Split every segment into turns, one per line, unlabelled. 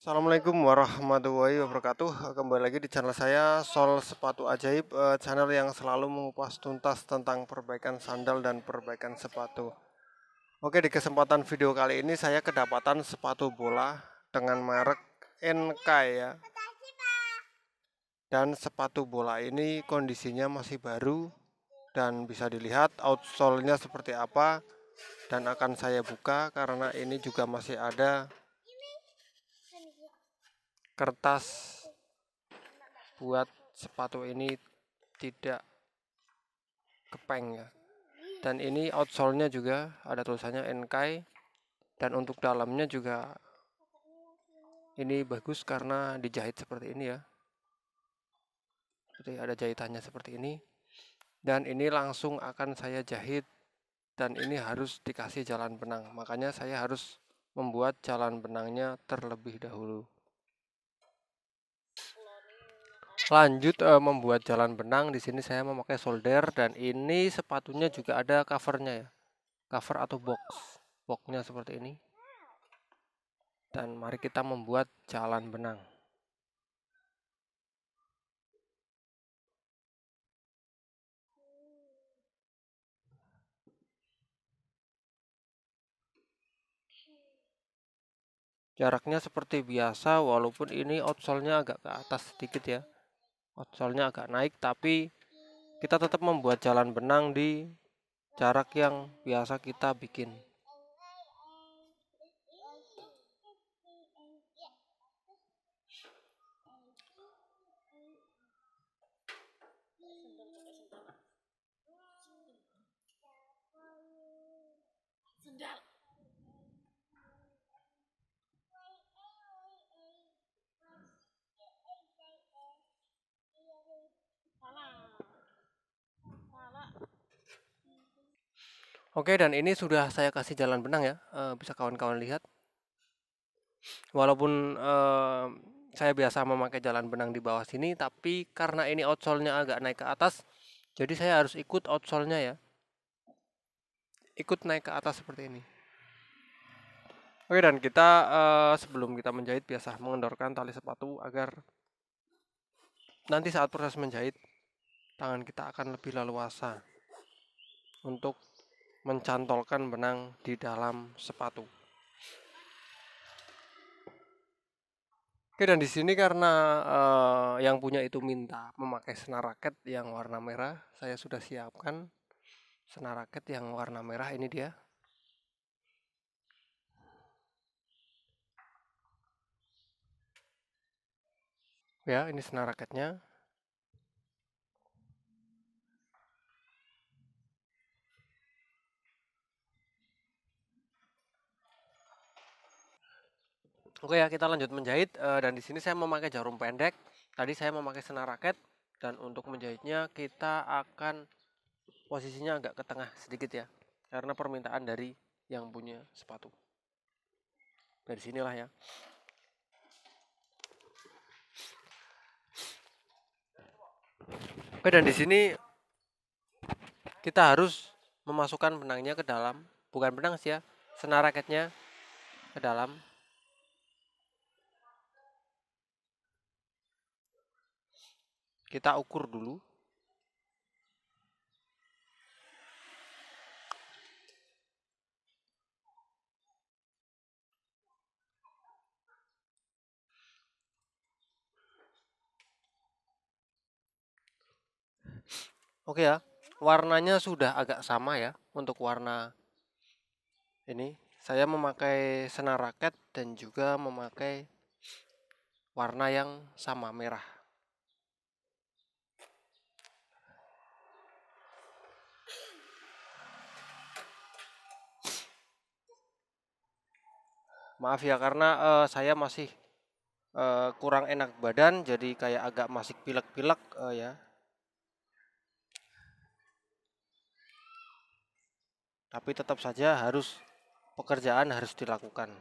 Assalamualaikum warahmatullahi wabarakatuh. Kembali lagi di channel saya Sol Sepatu Ajaib, channel yang selalu mengupas tuntas tentang perbaikan sandal dan perbaikan sepatu. Oke, di kesempatan video kali ini saya kedapatan sepatu bola dengan merek NK ya. Dan sepatu bola ini kondisinya masih baru dan bisa dilihat outsole-nya seperti apa, dan akan saya buka karena ini juga masih ada kertas buat sepatu ini tidak kepeng ya. Dan ini outsole-nya juga ada tulisannya NK, dan untuk dalamnya juga ini bagus karena dijahit seperti ini ya. Jadi ada jahitannya seperti ini, dan ini langsung akan saya jahit, dan ini harus dikasih jalan benang, makanya saya harus membuat jalan benangnya terlebih dahulu. Lanjut membuat jalan benang. Di sini saya memakai solder, dan ini sepatunya juga ada covernya ya, cover atau boxnya seperti ini. Dan mari kita membuat jalan benang. Jaraknya seperti biasa, walaupun ini outsole-nya agak ke atas sedikit ya, outsole-nya agak naik, tapi kita tetap membuat jalan benang di jarak yang biasa kita bikin. Oke, dan ini sudah saya kasih jalan benang ya, bisa kawan-kawan lihat. Walaupun saya biasa memakai jalan benang di bawah sini, tapi karena ini outsole-nya agak naik ke atas, jadi saya harus ikut outsole-nya ya, ikut naik ke atas seperti ini. Oke, dan kita sebelum kita menjahit biasa mengendorkan tali sepatu agar nanti saat proses menjahit tangan kita akan lebih leluasa untuk mencantolkan benang di dalam sepatu. Oke, dan di sini karena yang punya itu minta memakai senar raket yang warna merah, saya sudah siapkan senar raket yang warna merah. Ini dia. Ya, ini senar raketnya. Oke ya, kita lanjut menjahit, dan di sini saya memakai jarum pendek. Tadi saya memakai senar raket, dan untuk menjahitnya kita akan posisinya agak ke tengah sedikit ya, karena permintaan dari yang punya sepatu. Dari sinilah ya. Oke, dan di sini kita harus memasukkan benangnya ke dalam, bukan benang sih ya, senar raketnya ke dalam. Kita ukur dulu. Oke ya, warnanya sudah agak sama ya. Untuk warna ini saya memakai senar raket dan juga memakai warna yang sama, merah. Maaf ya, karena saya masih kurang enak badan, jadi kayak agak masih pilek-pilek ya. Tapi tetap saja pekerjaan harus dilakukan.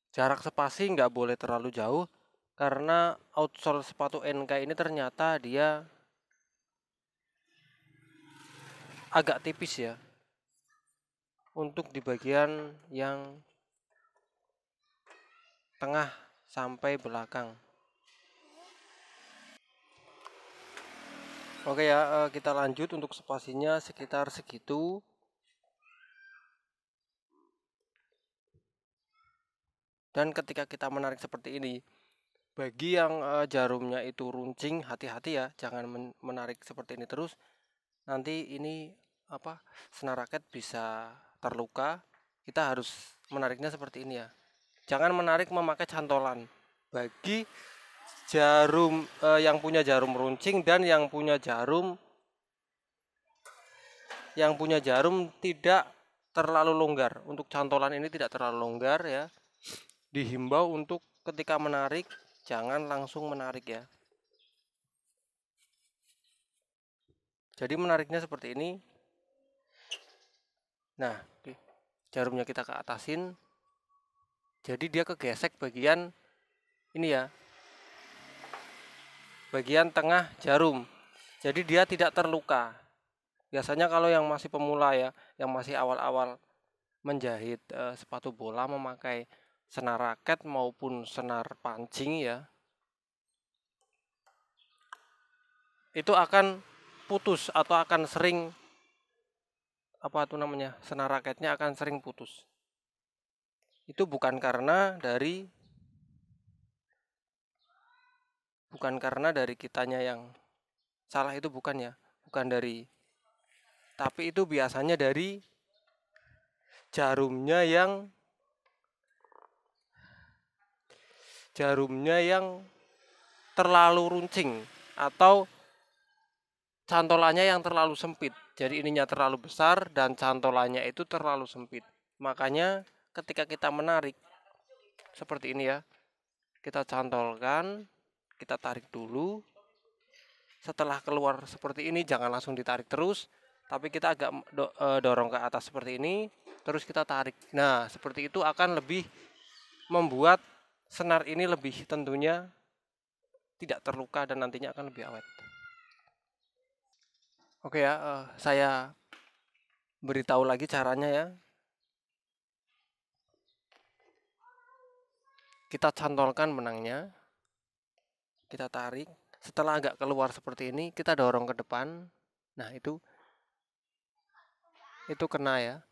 Jarak spasi nggak boleh terlalu jauh, karena outsole sepatu NK ini ternyata dia agak tipis ya, untuk di bagian yang tengah sampai belakang. Oke ya, kita lanjut untuk spasinya sekitar segitu. Dan ketika kita menarik seperti ini, bagi yang jarumnya itu runcing, hati-hati ya, jangan menarik seperti ini terus. Nanti ini senar raket bisa terluka. Kita harus menariknya seperti ini ya. Jangan menarik memakai cantolan. Bagi jarum yang punya jarum runcing dan yang punya jarum tidak terlalu longgar. Untuk cantolan ini tidak terlalu longgar ya. Dihimbau untuk ketika menarik jangan langsung menarik ya. Jadi menariknya seperti ini. Nah, jarumnya kita ke atasin. Jadi dia kegesek bagian ini ya, bagian tengah jarum. Jadi dia tidak terluka. Biasanya kalau yang masih pemula ya, yang masih awal-awal menjahit sepatu bola memakai senar raket maupun senar pancing ya, itu akan putus atau akan sering senar raketnya akan sering putus. Itu bukan karena dari kitanya yang salah, itu bukan ya, tapi itu biasanya dari jarumnya yang terlalu runcing atau cantolannya yang terlalu sempit. Jadi ininya terlalu besar dan cantolannya itu terlalu sempit. Makanya ketika kita menarik seperti ini ya, kita cantolkan, kita tarik dulu. Setelah keluar seperti ini jangan langsung ditarik terus, tapi kita agak dorong ke atas seperti ini, terus kita tarik. Nah, seperti itu akan lebih membuat senar ini lebih tentunya tidak terluka dan nantinya akan lebih awet. Oke ya, saya beritahu lagi caranya ya. Kita cantolkan benangnya, kita tarik. Setelah agak keluar seperti ini, kita dorong ke depan. Nah, itu kena ya.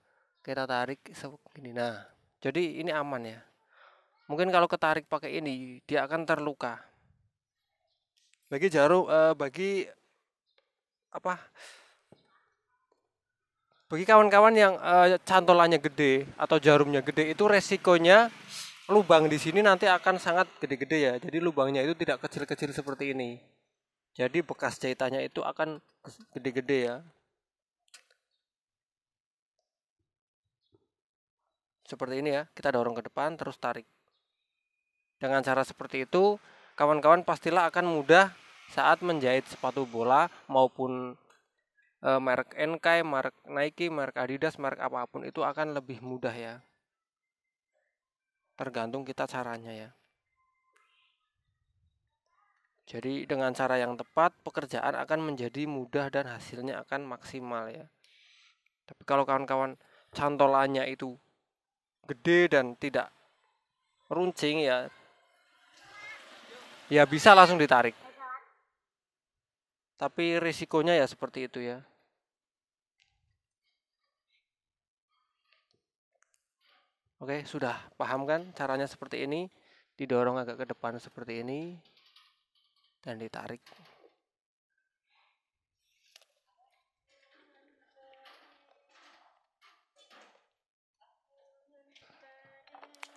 Kita tarik segini. Nah, jadi ini aman ya. Mungkin kalau ketarik pakai ini, dia akan terluka. Bagi kawan-kawan yang cantolannya gede atau jarumnya gede, itu resikonya lubang di sini nanti akan sangat gede-gede ya. Jadi lubangnya itu tidak kecil-kecil seperti ini. Jadi bekas jahitannya itu akan gede-gede ya. Seperti ini ya, kita dorong ke depan terus tarik. Dengan cara seperti itu, kawan-kawan pastilah akan mudah saat menjahit sepatu bola maupun merek NK, merek Nike, merek Adidas, merek apapun itu akan lebih mudah ya. Tergantung kita caranya ya. Jadi dengan cara yang tepat pekerjaan akan menjadi mudah dan hasilnya akan maksimal ya. Tapi kalau kawan-kawan cantolannya itu gede dan tidak runcing ya bisa langsung ditarik. Tapi risikonya ya seperti itu ya. Oke, sudah paham kan caranya seperti ini? Didorong agak ke depan seperti ini dan ditarik.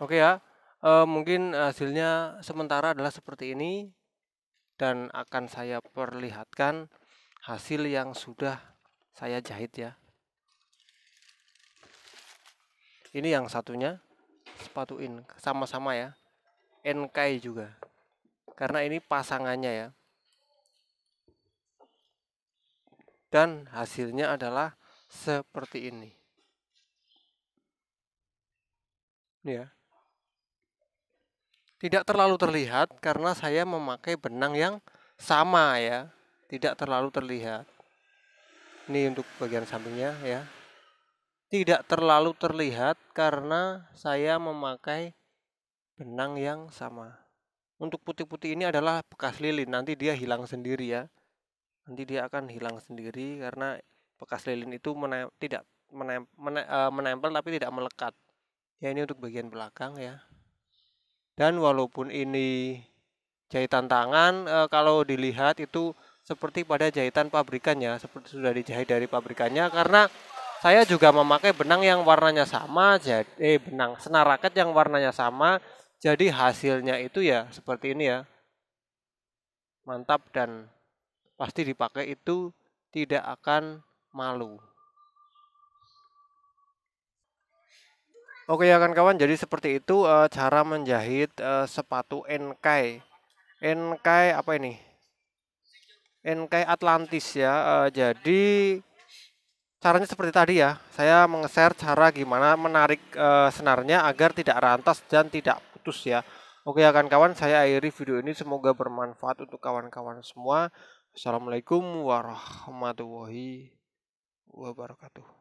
Oke ya, mungkin hasilnya sementara adalah seperti ini dan akan saya perlihatkan hasil yang sudah saya jahit ya. Ini yang satunya sepatuin sama-sama ya, NK juga, karena ini pasangannya ya. Dan hasilnya adalah seperti ini. Ini ya. Tidak terlalu terlihat karena saya memakai benang yang sama ya, tidak terlalu terlihat. Ini untuk bagian sampingnya ya. Tidak terlalu terlihat karena saya memakai benang yang sama. Untuk putih-putih ini adalah bekas lilin, nanti dia hilang sendiri ya. Nanti dia akan hilang sendiri karena bekas lilin itu tidak menempel tapi tidak melekat. Ya ini untuk bagian belakang ya. Dan walaupun ini jahitan tangan, kalau dilihat itu seperti pada jahitan pabrikannya, seperti sudah dijahit dari pabrikannya, karena saya juga memakai benang yang warnanya sama, jadi benang senar raket yang warnanya sama, jadi hasilnya itu ya seperti ini ya, mantap dan pasti dipakai itu tidak akan malu. Oke ya kawan-kawan, jadi seperti itu cara menjahit sepatu Enkai. Enkai apa ini? Enkai Atlantis ya. Jadi caranya seperti tadi ya. Saya meng-share cara gimana menarik senarnya agar tidak rantas dan tidak putus ya. Oke ya kawan-kawan, saya akhiri video ini, semoga bermanfaat untuk kawan-kawan semua. Assalamualaikum warahmatullahi wabarakatuh.